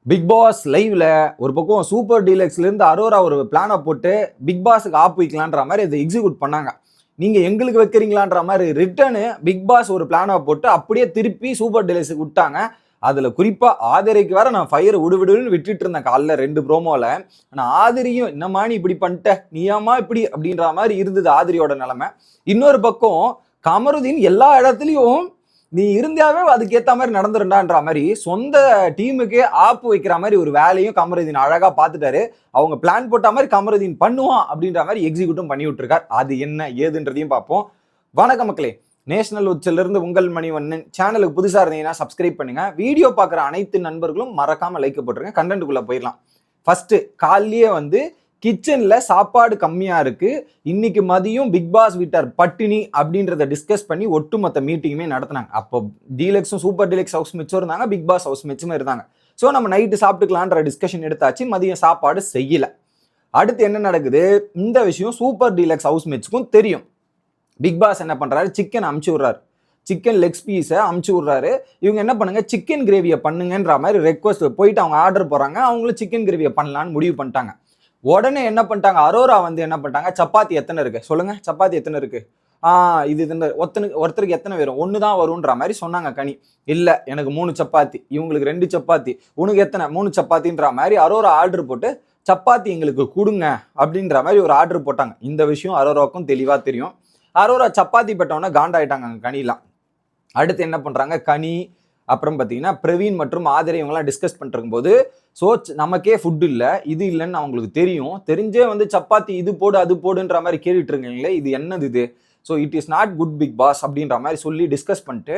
Big pass லைவ்ல ஒரு பக்கம் சூப்பர் டீலக்ஸ்ல இருந்து அரோரா ஒரு பிளானை போட்டு பிக் பாஸுக்கு ஆப் வைக்கலான்ற மாதிரி இதை எக்ஸிக்யூட் பண்ணாங்க. நீங்க எங்களுக்கு வைக்கிறீங்களான்ற மாதிரி ரிட்டர்னு பிக் பாஸ் ஒரு பிளானை போட்டு அப்படியே திருப்பி சூப்பர் டீலக்ஸுக்கு விட்டாங்க. அதுல குறிப்பா ஆதிரைக்கு வேற நான் ஃபயர் விடுவிடுன்னு விட்டுட்டு இருந்தேன் காலைல 2 ப்ரோமோல. ஆனா ஆதிரியும் என்னமா நீ இப்படி பண்ணிட்ட, நீயாமா இப்படி அப்படின்ற மாதிரி இருந்தது ஆதிரியோட நிலைமை. இன்னொரு பக்கம் கமருதீன் எல்லா இடத்துலயும் நீ இருந்தாவே அதுக்கேற்ற மாதிரி நடந்துருண்டான்ற மாதிரி சொந்த டீமுக்கே ஆப்பு வைக்கிற மாதிரி ஒரு வேலையும் கமருதீன் அழகா பார்த்துட்டாரு. அவங்க பிளான் போட்ட மாதிரி கமருதீன் பண்ணுவான் அப்படின்ற மாதிரி எக்ஸிக்யூட்டும் பண்ணி விட்டுருக்கார். அது என்ன ஏதுன்றதையும் பார்ப்போம். வணக்கம் மக்களே, நேஷனல் உச்சில இருந்து உங்கள் மணிவண்ணன். சேனலுக்கு புதுசா இருந்தீங்கன்னா சப்ஸ்கிரைப் பண்ணுங்க. வீடியோ பார்க்குற அனைத்து நண்பர்களும் மறக்காம லைக் போட்டுருங்க. கண்டென்ட்டுக்குள்ள போயிடலாம். ஃபர்ஸ்ட் காலையே கிச்சன்ல சாப்பாடு கம்மியா இருக்கு, இன்னைக்கு மதியம் பிக் பாஸ் வீட்டார் பட்டினி அப்படின்றத டிஸ்கஸ் பண்ணி ஒட்டுமொத்த மீட்டிங்குமே நடத்தினாங்க. அப்போ டீலக்ஸும் சூப்பர் டீலக்ஸ் ஹவுஸ் மேட்சும் இருந்தாங்க, பிக் பாஸ் ஹவுஸ் மேட்சும் இருந்தாங்க. ஸோ நம்ம நைட்டு சாப்பிட்டுக்கலான்ற டிஸ்கஷன் எடுத்தாச்சு. மதியம் சாப்பாடு செய்யல. அடுத்து என்ன நடக்குது, இந்த விஷயம் சூப்பர் டீலக்ஸ் ஹவுஸ் மேட்சுக்கும் தெரியும். பிக் பாஸ் என்ன பண்றாரு, சிக்கன் அமுச்சு விடுறாரு, சிக்கன் லெக் பீஸை அமுச்சு விடுறாரு. இவங்க என்ன பண்ணுங்க, சிக்கன் கிரேவியை பண்ணுங்கன்ற மாதிரி ரெக்வஸ்ட் போயிட்டு அவங்க ஆர்டர் போறாங்க. அவங்களும் சிக்கன் கிரேவியை பண்ணலான்னு முடிவு பண்ணிட்டாங்க. உடனே என்ன பண்ணிட்டாங்க, அரோரா என்ன பண்ணிட்டாங்க, சப்பாத்தி எத்தனை இருக்கு சொல்லுங்க, சப்பாத்தி எத்தனை இருக்கு, இது ஒருத்தருக்கு எத்தனை வரும், ஒன்று தான் வரும்ன்ற மாதிரி சொன்னாங்க. கனி இல்லை எனக்கு 3 சப்பாத்தி, இவங்களுக்கு 2 சப்பாத்தி, உனக்கு எத்தனை 3 சப்பாத்தின்ற மாதிரி அரோரா ஆர்டர் போட்டு சப்பாத்தி எங்களுக்கு கொடுங்க அப்படின்ற மாதிரி ஒரு ஆர்டர் போட்டாங்க. இந்த விஷயம் அரோராவுக்கும் தெளிவாக தெரியும். அரோரா சப்பாத்தி பெட்டவொன்னே காண்டாயிட்டாங்க அங்கே கனிலாம். அடுத்து என்ன பண்ணுறாங்க, கனி அப்புறம் பார்த்தீங்கன்னா பிரவீன் மற்றும் ஆதிரை இவங்கெல்லாம் டிஸ்கஸ் பண்ணிருக்கும் போது, ஸோ நமக்கே ஃபுட் இல்லை, இது இல்லைன்னு அவங்களுக்கு தெரியும், தெரிஞ்சே சப்பாத்தி இது போடு அது போடுன்ற மாதிரி கேட்டுட்டு இருக்கீங்களே, இது என்னது இது, so it is not good big boss அப்படின்ற மாதிரி சொல்லி டிஸ்கஸ் பண்ணிட்டு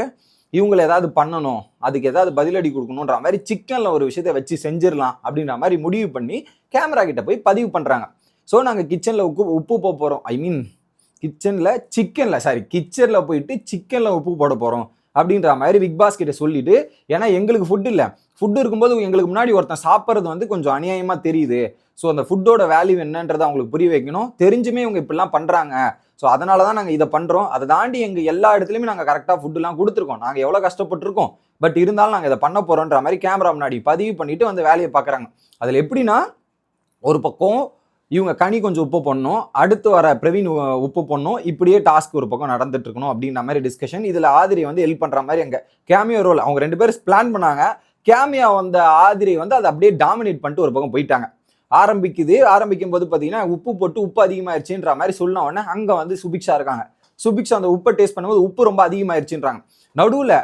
இவங்களை ஏதாவது பண்ணணும், அதுக்கு ஏதாவது பதிலடி கொடுக்கணுன்ற மாதிரி சிக்கனில் ஒரு விஷயத்தை வச்சு செஞ்சிடலாம் அப்படின்ற மாதிரி முடிவு பண்ணி கேமரா கிட்ட போய் பதிவு பண்ணுறாங்க. ஸோ நாங்கள் கிச்சனில் உப்பு போட போகிறோம், ஐ மீன் கிச்சனில் போயிட்டு சிக்கனில் உப்பு போட போகிறோம் அப்படின்ற மாதிரி பிக் பாஸ் கிட்ட சொல்லிட்டு, ஏன்னா எங்களுக்கு ஃபுட் இல்லை, ஃபுட் இருக்கும்போது எங்களுக்கு முன்னாடி ஒருத்தன் சாப்பிட்றது கொஞ்சம் அநியாயமா தெரியுது, ஸோ அந்த ஃபுட்டோட வேல்யூ என்னன்றதை அவங்களுக்கு புரிய வைக்கணும், தெரிஞ்சுமே இவங்க இப்படிலாம் பண்றாங்க, ஸோ அதனால தான் நாங்கள் இதை பண்றோம், அதை தாண்டி எங்கள் எல்லா இடத்துலையுமே நாங்கள் கரெக்டாக ஃபுட்டுலாம் கொடுத்துருக்கோம், நாங்கள் எவ்வளோ கஷ்டப்பட்டுருக்கோம், பட் இருந்தாலும் நாங்கள் இதை பண்ண போறோன்ற மாதிரி கேமரா முன்னாடி பதிவு பண்ணிட்டு வேலையை பார்க்குறாங்க. அதில் எப்படின்னா, ஒரு பக்கம் இவங்க கனி கொஞ்சம் உப்பு பண்ணணும், அடுத்து வர பிரவீன் உப்பு பண்ணணும், இப்படியே டாஸ்க் ஒரு பக்கம் நடந்துட்டு இருக்கணும் அப்படின்ற மாதிரி டிஸ்கஷன். இதுல ஆதிரி ஹெல்ப் பண்ற மாதிரி அங்க கேமியோ ரோல் அவங்க 2 பேரும் பிளான் பண்ணாங்க. கேமியா ஆதிரி அதை அப்படியே டாமினேட் பண்ணிட்டு ஒரு பக்கம் போயிட்டாங்க. ஆரம்பிக்கும் போது பாத்தீங்கன்னா உப்பு போட்டு உப்பு அதிகமாயிருச்சுன்ற மாதிரி சொன்ன உடனே அங்க சுபிக்ஷா இருக்காங்க. சுபிக்ஷா அந்த உப்பை டேஸ்ட் பண்ணும்போது உப்பு ரொம்ப அதிகமாயிருச்சுன்றாங்க. நடுவுல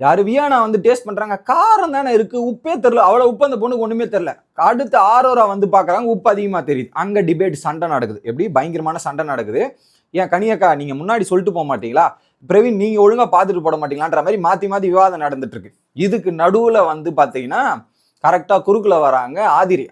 யாரு வியானா டேஸ்ட் பண்றாங்க, காரம் தானே இருக்கு, உப்பே தெரியல, அவ்வளவு உப்பு அந்த பொண்ணுக்கு ஒண்ணுமே தெரியல. அடுத்து ஆரோரா பாக்குறாங்க, உப்பு அதிகமா தெரியுது. அங்க டிபேட் சண்டை நடக்குது, எப்படி பயங்கரமான சண்டை நடக்குது. ஏன் கனியக்கா நீங்க முன்னாடி சொல்லிட்டு போக மாட்டீங்களா, பிரவீன் நீங்க ஒழுங்கா பாத்துட்டு போட மாட்டீங்களான்ற மாதிரி மாத்தி மாத்தி விவாதம் நடந்துட்டு இருக்கு. இதுக்கு நடுவுல பாத்தீங்கன்னா கரெக்டா குறுக்குல வராங்க ஆதிரி.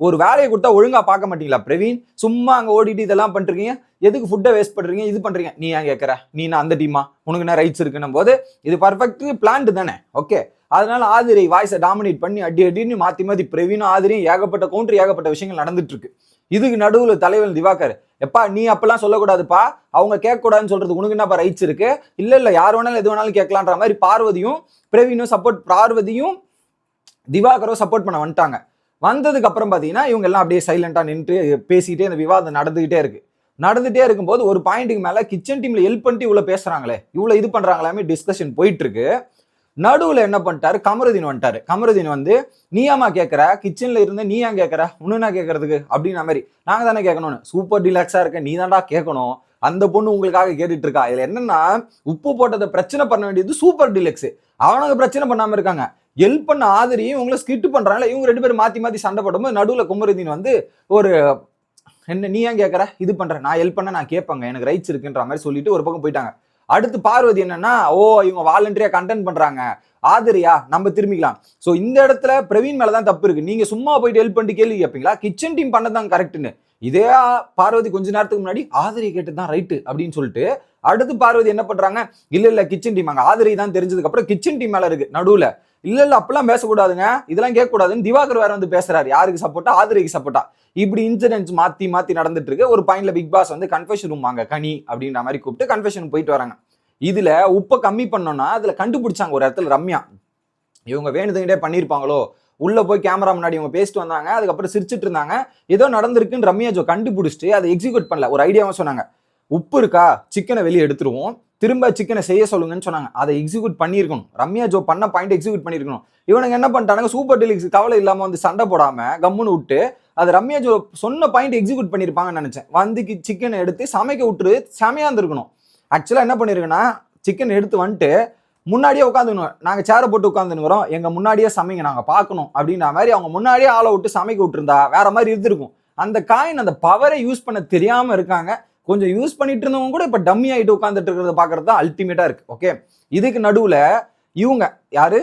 ஒரு வேலையை கொடுத்தா ஒழுங்கா பார்க்க மாட்டீங்களா பிரவீன், சும்மா அங்க ஓடிட்டு இதெல்லாம் பண்றீங்க, எதுக்கு ஃபுட்டை வேஸ்ட் பண்றீங்க, இது பண்றீங்க, நீ ஏன் கேட்கற, நீ அந்த டீமா, உனக்கு என்ன ரைட்ஸ் இருக்குன்னும் போது இது பர்ஃபெக்ட் பிளான்டு தானே, ஓகே. அதனால ஆதிரை வாய்ஸை டாமினேட் பண்ணி அடின்னு மாத்தி பிரவீனும் ஆதிரியும் ஏகப்பட்ட கவுண்டர் ஏகப்பட்ட விஷயங்கள் நடந்துட்டு இருக்கு. இதுக்கு நடுவுல தலைவர் திவாகர், எப்பா நீ அப்பெல்லாம் சொல்லக்கூடாதுப்பா, அவங்க கேட்க கூடாதுன்னு சொல்றது உனக்கு என்னப்பா ரைட்ஸ் இருக்கு, இல்ல யார் வேணாலும் எது வேணாலும் கேட்கலான்ற மாதிரி பார்வதியும் பிரவீனும் பார்வதியும் திவாகரும் சப்போர்ட் பண்ண வந்துட்டாங்க. வந்ததுக்கு அப்புறம் பாத்தீங்கன்னா இவங்க எல்லாம் அப்படியே சைலண்டா நின்று பேசிட்டே இந்த விவாதம் நடந்துகிட்டே இருக்கும்போது ஒரு பாயிண்ட்டுக்கு மேல கிச்சன் டீம்ல ஹெல்ப் பண்ணிட்டு இவ்வளவு பேசுறாங்களே, இவ்வளவு இது பண்றாங்களாமே டிஸ்கஷன் போயிட்டு இருக்கு. நடுவுல என்ன பண்ணிட்டாரு, கமருதீன் நீயாமா கேட்கற, கிச்சன்ல இருந்து நீ ஏன் கேட்கற, உன்னுனா கேட்கறதுக்கு அப்படின்ற மாதிரி, நாங்க தானே கேட்கணும்னு, சூப்பர் டீலக்ஸா இருக்க நீ தான்டா கேட்கணும், அந்த பொண்ணு உங்களுக்காக கேட்டுட்டு இருக்கா. இதுல என்னன்னா, உப்பு போட்டதை பிரச்சனை பண்ண வேண்டியது சூப்பர் டீலக்ஸ், அவனுக்கு பிரச்சனை பண்ணாம இருக்காங்க. ஹெல்ப் பண்ண ஆதரியும் இவங்களை ஸ்கிட் பண்றாங்க. இவங்க 2 பேரும் மாத்தி சண்டை போடும்போது நடுவுல குமருதீன் ஒரு என்ன நீ ஏன் கேட்கற, இது பண்ற, நான் ஹெல்ப் பண்ண நான் கேட்பாங்க, எனக்கு ரைட்ஸ் இருக்குன்ற மாதிரி சொல்லிட்டு ஒரு பக்கம் போயிட்டாங்க. அடுத்து பார்வதி என்னன்னா, இவங்க வாலண்டரியா கண்டென்ட் பண்றாங்க, ஆதிரியா நம்ம திரும்பிக்கலாம். சோ இந்த இடத்துல பிரவீன் மேலதான் தப்பு இருக்கு, நீங்க சும்மா போயிட்டு ஹெல்ப் பண்ணிட்டு கேள்வி கேட்பீங்களா, கிச்சன் டீம் பண்ணதான் கரெக்ட்னு. இதே பார்வதி கொஞ்ச நேரத்துக்கு முன்னாடி ஆதிரி கேட்டுதான் ரைட்டு அப்படின்னு சொல்லிட்டு, அடுத்து பார்வதி என்ன பண்றாங்க, இல்ல கிச்சன் டீம், அங்க ஆதிரி தான் தெரிஞ்சதுக்கு அப்புறம் கிச்சன் டீம் மேல இருக்கு நடுவுல, இல்ல அப்பெல்லாம் பேசக்கூடாதுங்க, இதெல்லாம் கேட்கக்கூடாதுன்னு திவாகர் வேற பேசுறாரு, யாருக்கு சப்போர்ட்டா, ஆதிரிக்கு சப்போர்ட்டா. இப்படி இன்சிடென்ட்ஸ் மாத்தி நடந்துட்டு இருக்கு. ஒரு பாயிண்ட்ல பிக் பாஸ் கன்ஃபெஷன் ரூம் வாங்க கனி அப்படின்ற மாதிரி கூப்பிட்டு கன்ஃபெஷன் போயிட்டு வராங்க. இதுல உப்பை கம்மி பண்ணோம்னா அதுல கண்டுபிடிச்சாங்க ஒரு இடத்துல ரம்யா, இவங்க வேணுதுங்கிட்டே பண்ணியிருப்பாங்களோ, உள்ள போய் கேமரா முன்னாடி இவங்க பேசிட்டு வந்தாங்க, அதுக்கப்புறம் சிரிச்சிட்டு இருந்தாங்க. ஏதோ நடந்திருக்குன்னு ரம்யா ஜோ கண்டுபிடிச்சிட்டு அதை எக்ஸிக்யூட் பண்ணல. ஒரு ஐடியாவும் சொன்னாங்க, உப்பு இருக்கா, சிக்கனை வெளியே எடுத்துருவோம், திரும்ப சிக்கனை செய்ய சொல்லுங்கன்னு சொன்னாங்க. அதை எக்ஸிக்யூட் பண்ணியிருக்கணும். ரம்யா ஜோ பண்ண பாயிண்ட் எக்ஸிக்யூட் பண்ணியிருக்கணும். இவனுங்க என்ன பண்ணிட்டானுங்க, சூப்பர் டீலக்ஸ் கவலை இல்லாம வந்து சண்டை போடாம கம்முன்னு விட்டு அது ரம்யா ஜோ சொன்ன பாயிண்ட் எக்ஸிக்யூட் பண்ணியிருப்பாங்கன்னு நினைச்சேன். வந்து சிக்கனை எடுத்து சமைக்க விட்டுரு, செமையா இருந்திருக்கணும். ஆக்சுவலா என்ன பண்ணிருக்குன்னா, சிக்கன் எடுத்து வந்துட்டு முன்னாடியே உட்காந்துக்கணும். நாங்க சேரை போட்டு உட்காந்துருக்கிறோம், எங்க முன்னாடியே சமைங்க, நாங்க பார்க்கணும் அப்படின்ற மாதிரி அவங்க முன்னாடியே ஆளை விட்டு சமைக்க விட்டுருந்தா வேற மாதிரி இருந்திருக்கும். அந்த காயின் அந்த பவரை யூஸ் பண்ண தெரியாம இருக்காங்க. கொஞ்சம் யூஸ் பண்ணிட்டு இருந்தவங்க கூட இப்ப டம்மி ஆயிட்டு உட்காந்துட்டு இருக்கிறத பாக்குறது தான் அல்டிமேட்டா இருக்கு. ஓகே, இதுக்கு நடுவுல இவங்க யாரு,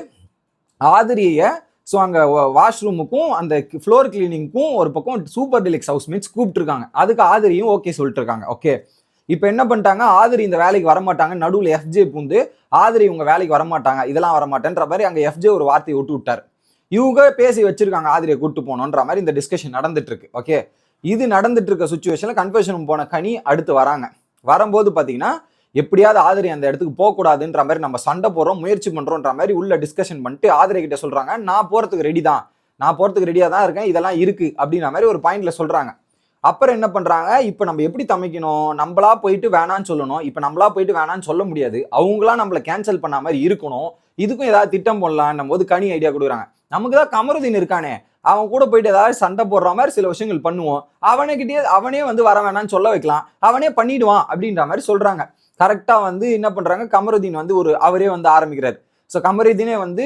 ஆதிரிய ஸோ அங்கே வாஷ்ரூமுக்கும் அந்த ஃப்ளோர் கிளீனிங்க்கும் ஒரு பக்கம் சூப்பர் டீலக்ஸ் ஹவுஸ்மேட்ஸ் கூப்பிட்டு இருக்காங்க. அதுக்கு ஆதிரியும் ஓகே சொல்லிட்டு இருக்காங்க. ஓகே, இப்போ என்ன பண்ணிட்டாங்க, ஆதிரி இந்த வேலைக்கு வரமாட்டாங்க. நடுவில் எஃப்ஜே பூந்து ஆதிரி உங்க வேலைக்கு வரமாட்டாங்க, இதெல்லாம் வரமாட்டேன்ற மாதிரி அங்கே எஃப்ஜே ஒரு வார்த்தையை விட்டு விட்டார். இவங்க பேசி வச்சிருக்காங்க ஆதிரியை கூட்டு போனோன்ற மாதிரி இந்த டிஸ்கஷன் நடந்துட்டு இருக்கு. ஓகே, இது நடந்துட்டு இருக்க சுச்சுவேஷன்ல கன்ஃபெஷன் போன கனி அடுத்து வராங்க. வரும்போது பார்த்தீங்கன்னா எப்படியாவது ஆதிரி அந்த இடத்துக்கு போகக்கூடாதுன்ற மாதிரி நம்ம சண்டை போடுறோம், முயற்சி பண்றோம்ன்ற மாதிரி உள்ள டிஸ்கஷன் பண்ணிட்டு ஆதிரி கிட்ட சொல்றாங்க, நான் போறதுக்கு ரெடி தான், நான் போறதுக்கு ரெடியா தான் இருக்கேன், இதெல்லாம் இருக்கு அப்படின்ற மாதிரி ஒரு பாயிண்ட்ல சொல்றாங்க. அப்புறம் என்ன பண்றாங்க, இப்ப நம்ம எப்படி தமைக்கணும், நம்மளா போயிட்டு வேணான்னு சொல்லணும். இப்ப நம்மளா போயிட்டு வேணான்னு சொல்ல முடியாது, அவங்களா நம்மள கேன்சல் பண்ண மாதிரி இருக்கணும். இதுக்கும் ஏதாவது திட்டம் போடலான்னும் போது கனி ஐடியா கொடுக்குறாங்க. நமக்கு தான் கமருதீன் இருக்கானே, அவன் கூட போயிட்டு ஏதாவது சண்டை போடுற மாதிரி சில விஷயங்கள் பண்ணுவோம், அவனே வந்து வர வேணான்னு சொல்ல வைக்கலாம், அவனே பண்ணிடுவான் அப்படின்ற மாதிரி சொல்றாங்க. கரெக்டா வந்து என்ன பண்றாங்க, கமருதீன் வந்து அவரே வந்து ஆரம்பிக்கிறாரு. ஸோ கமருதீனே வந்து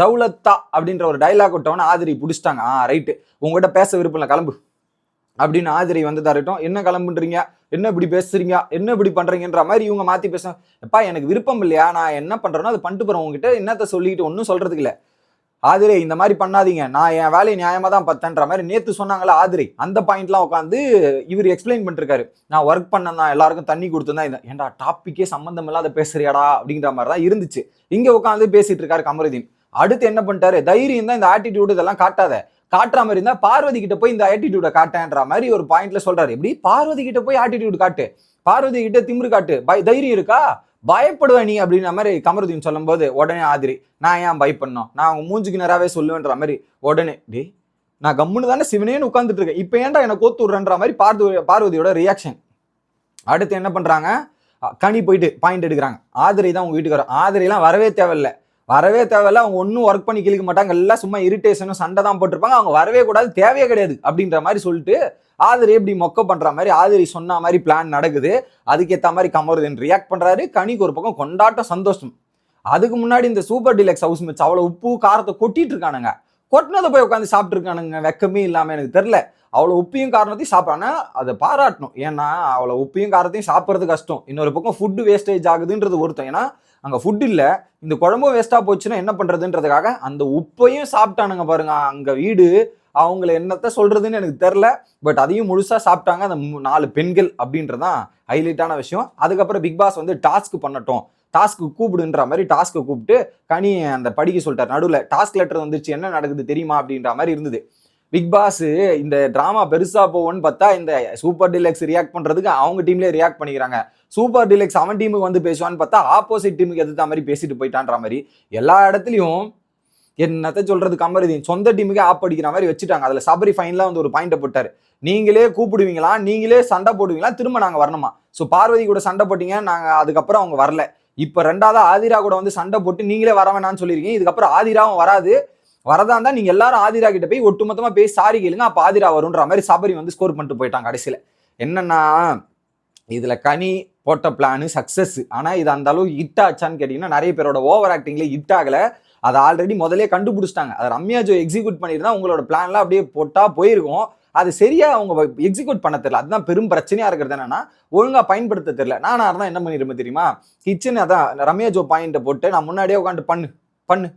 தௌலத்தா அப்படின்ற ஒரு டைலாக் விட்டவன ஆதிரி பிடிச்சிட்டாங்க. ரைட்டு, உங்ககிட்ட பேச விருப்பம் இல்லை, கிளம்பு அப்படின்னு ஆதிரி வந்து தரட்டும். என்ன கிளம்புன்றீங்க, என்ன இப்படி பேசுறீங்க, என்ன இப்படி பண்றீங்கன்ற மாதிரி இவங்க மாத்தி பேச, எப்பா எனக்கு விருப்பம் இல்லையா, நான் என்ன பண்றேனோ அதை பண்ணிட்டு போறேன், உங்ககிட்ட என்னத்த சொல்லிக்கிட்டு ஒன்றும் சொல்றதுக்கு இல்லை. ஆதிரி இந்த மாதிரி பண்ணாதீங்க, நான் என் வேலையை நியாயமா தான் பத்தன்ற மாதிரி நேத்து சொன்னாங்களா ஆதிரி, அந்த பாயிண்ட்லாம் உட்காந்து இவர் எக்ஸ்பிளைன் பண்ணிருக்காரு. நான் ஒர்க் பண்ணேன் தான், எல்லாருக்கும் தண்ணி கொடுத்துதான், ஏன்டா டாபிக்கே சம்பந்தம் இல்லாத பேசுறியாடா அப்படிங்கிற மாதிரி தான் இருந்துச்சு. இங்க உட்காந்து பேசிட்டு இருக்காரு கமருதீன். அடுத்து என்ன பண்ணிட்டாரு, தைரியம் தான் இந்த ஆட்டிடியூட் இதெல்லாம் காட்டுற மாதிரி இருந்தா பார்வதி கிட்ட போய் இந்த ஆட்டிடியூட காட்டேன்ற மாதிரி ஒரு பாயிண்ட்ல சொல்றாரு. எப்படி பார்வதி கிட்ட போய் ஆட்டிடியூட் காட்டு, பார்வதி கிட்ட திமிரு காட்டு, தைரியம் இருக்கா, பயப்படுவ நீ அப்படின்ற மாதிரி கமருதீன் சொல்லும் போது உடனே ஆதிரி, நான் ஏன் பயப்படணும், நான் அவங்க மூஞ்சுக்கு நேராவே சொல்லுவேன்ற மாதிரி உடனே, டே நான் கம்முன்னு தானே சிவனேன்னு உட்காந்துட்டு இருக்கேன், இப்ப ஏன்டா எனக்கு கோத்து விடுறன்ற மாதிரி பார்வதியோட ரியாக்ஷன். அடுத்து என்ன பண்றாங்க, கனி போயிட்டு பாயிண்ட் எடுக்கிறாங்க, ஆதிரி தான் உங்க வீட்டுக்கு வரும், ஆதிரிலாம் வரவே தேவையில்லை, அவங்க ஒன்றும் ஒர்க் பண்ணி கிழிக்க மாட்டாங்க, எல்லாம் சும்மா இரிட்டேஷனும் சண்டை தான் போட்டிருப்பாங்க, அவங்க வரவே கூடாது, தேவையே கிடையாது அப்படின்ற மாதிரி சொல்லிட்டு ஆதிரி எப்படி மொக்க பண்ற மாதிரி ஆதிரி சொன்ன மாதிரி பிளான் நடக்குது. அதுக்கேற்ற மாதிரி கமருதீன் ரியாக்ட் பண்றாரு. கனிக்கு ஒரு பக்கம் கொண்டாட்டம், சந்தோஷம். அதுக்கு முன்னாடி இந்த சூப்பர் டீலக்ஸ் ஹவுஸ் மேட்ச் அவ்வளவு உப்பு காரத்தை கொட்டிட்டு இருக்கானுங்க, கொட்டினதை போய் உட்காந்து சாப்பிட்டு இருக்கானுங்க, வெக்கமே இல்லாம. எனக்கு தெரியல, அவ்வளவு உப்பையும் காரணத்தையும் சாப்பிடானா அதை பாராட்டணும். ஏன்னா அவ்வளவு உப்பையும் காரத்தையும் சாப்பிட்றது கஷ்டம், இன்னொரு பக்கம் ஃபுட்டு வேஸ்டேஜ் ஆகுதுன்றது ஒருத்தம். ஏன்னா அங்க ஃபுட் இல்ல, இந்த குழம்பும் வேஸ்டா போச்சுன்னா என்ன பண்றதுன்றதுக்காக அந்த உப்பையும் சாப்பிட்டானுங்க பாருங்க. அங்க வீடு அவங்கள என்னத்த சொல்றதுன்னு எனக்கு தெரியல, பட் அதையும் முழுசா சாப்பிட்டாங்க அந்த 4 பெண்கள் அப்படின்றதான் ஹைலைட்டான விஷயம். அதுக்கப்புறம் பிக் பாஸ் வந்து டாஸ்க் பண்ணட்டும், டாஸ்க்கு கூப்பிடுன்ற மாதிரி டாஸ்க்கு கூப்பிட்டு கனி அந்த படிக்க சொல்லிட்டார். நடுவில் டாஸ்க் லெட்டர் வந்துச்சு, என்ன நடக்குது தெரியுமா அப்படின்ற மாதிரி இருந்தது. பிக் பாஸ் இந்த டிராமா பெருசா போவோன்னு பார்த்தா இந்த சூப்பர் டீலக்ஸ் ரியாக்ட் பண்றதுக்கு அவங்க டீம்லேயே ரியாக்ட் பண்ணிக்கிறாங்க. சூப்பர் டீலக்ஸ் அவன் டீமுக்கு வந்து பேசுவான்னு பார்த்தா ஆப்போசிட் டீமுக்கு எதிர்த்த மாதிரி பேசிட்டு போயிட்டான்ற மாதிரி எல்லா இடத்துலையும் என்னத்த சொல்றது, கமருதீன் சொந்த டீமுக்கே ஆப் அடிக்கிற மாதிரி வச்சுட்டாங்க. அதுல சபரி ஃபைன்ல வந்து ஒரு பாயிண்ட் போட்டாரு, நீங்களே கூப்பிடுவீங்களா, நீங்களே சண்டை போடுவீங்களா, திரும்ப நாங்க வரணுமா. ஸோ பார்வதி கூட சண்டை போட்டீங்க, நாங்க அதுக்கப்புறம் அவங்க வரல, இப்ப ரெண்டாவது ஆதிரா கூட வந்து சண்டை போட்டு நீங்களே வர வேணாம்னு சொல்லியிருக்கீங்க, இதுக்கப்புறம் ஆதிராவும் வராது, வரதா இருந்தா நீங்க எல்லாரும் ஆதிரா கிட்ட போய் ஒட்டுமொத்தமா பேசி சாரி கேளுங்க, அப்ப ஆதிரா வரும்ன்ற மாதிரி சபரி வந்து ஸ்கோர் பண்ணிட்டு போயிட்டாங்க. கடைசியில என்னன்னா இதுல கனி போட்ட பிளானு சக்சஸ். ஆனா இது அந்த அளவு ஹிட் ஆச்சான்னு கேட்டீங்கன்னா நிறைய பேரோட ஓவர் ஆக்டிங்ல ஹிட் ஆகல. அதை ஆல்ரெடி முதலே கண்டுபிடிச்சிட்டாங்க. அதை ரம்யா ஜோ எக்ஸிக்யூட் பண்ணிருந்தா உங்களோட பிளான்லாம் அப்படியே போட்டா போயிருக்கும். அது சரியா அவங்க எக்ஸிக்யூட் பண்ண தெரியல, அதுதான் பெரும் பிரச்சனையா இருக்கிறது. என்னன்னா ஒழுங்கா பயன்படுத்த தெரியல. நானா இருந்தா என்ன பண்ணிருப்பேன் தெரியுமா, கிச்சன் அதான் ரம்யா ஜோ பாயிண்ட் போட்டு நான் முன்னாடியே உட்காந்து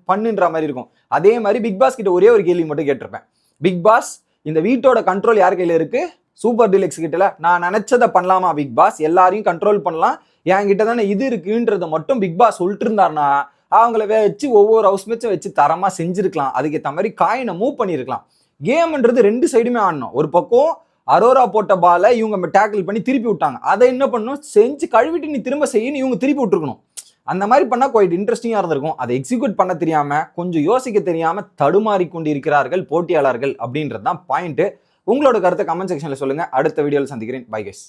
பண்ணுன்ற மாதிரி இருக்கும். அதே மாதிரி பிக் பாஸ் கிட்ட ஒரே ஒரு கேள்வி மட்டும் கேட்டிருப்பேன், பிக் பாஸ் இந்த வீட்டோட கண்ட்ரோல் யார் கையில இருக்கு, சூப்பர் டீலக்ஸ் கிட்டல, நான் நினைச்சதை பண்ணலாமா பிக் பாஸ், எல்லாரையும் கண்ட்ரோல் பண்ணலாம், என்கிட்ட தானே இது இருக்குன்றத மட்டும் பிக் பாஸ் சொல்லிட்டு இருந்தாருன்னா அவங்கள வச்சு ஒவ்வொரு ஹவுஸ் மேட்சும் வச்சு தரமா செஞ்சிருக்கலாம். அதுக்கேற்ற மாதிரி காயினை மூவ் பண்ணிருக்கலாம். கேம்ன்றது 2 சைடுமே ஆடணும். ஒரு பக்கம் அரோரா போட்ட பால இவங்க டேக்கிள் பண்ணி திருப்பி விட்டாங்க, அதை என்ன பண்ணணும், செஞ்சு கழுவிட்டு நீ திரும்ப செய்யணும், இவங்க திருப்பி விட்டுருக்கணும். அந்த மாதிரி பண்ணா குவைட் இன்ட்ரெஸ்டிங்கா இருந்திருக்கும். அதை எக்ஸிக்யூட் பண்ண தெரியாம, கொஞ்சம் யோசிக்க தெரியாம தடுமாறி கொண்டிருக்கிறார்கள் போட்டியாளர்கள் அப்படின்றது தான் பாயிண்ட். உங்களோட கருத்தை கமெண்ட் செக்ஷன்ல சொல்லுங்க. அடுத்த வீடியோவில் சந்திக்கிறேன். Bye guys.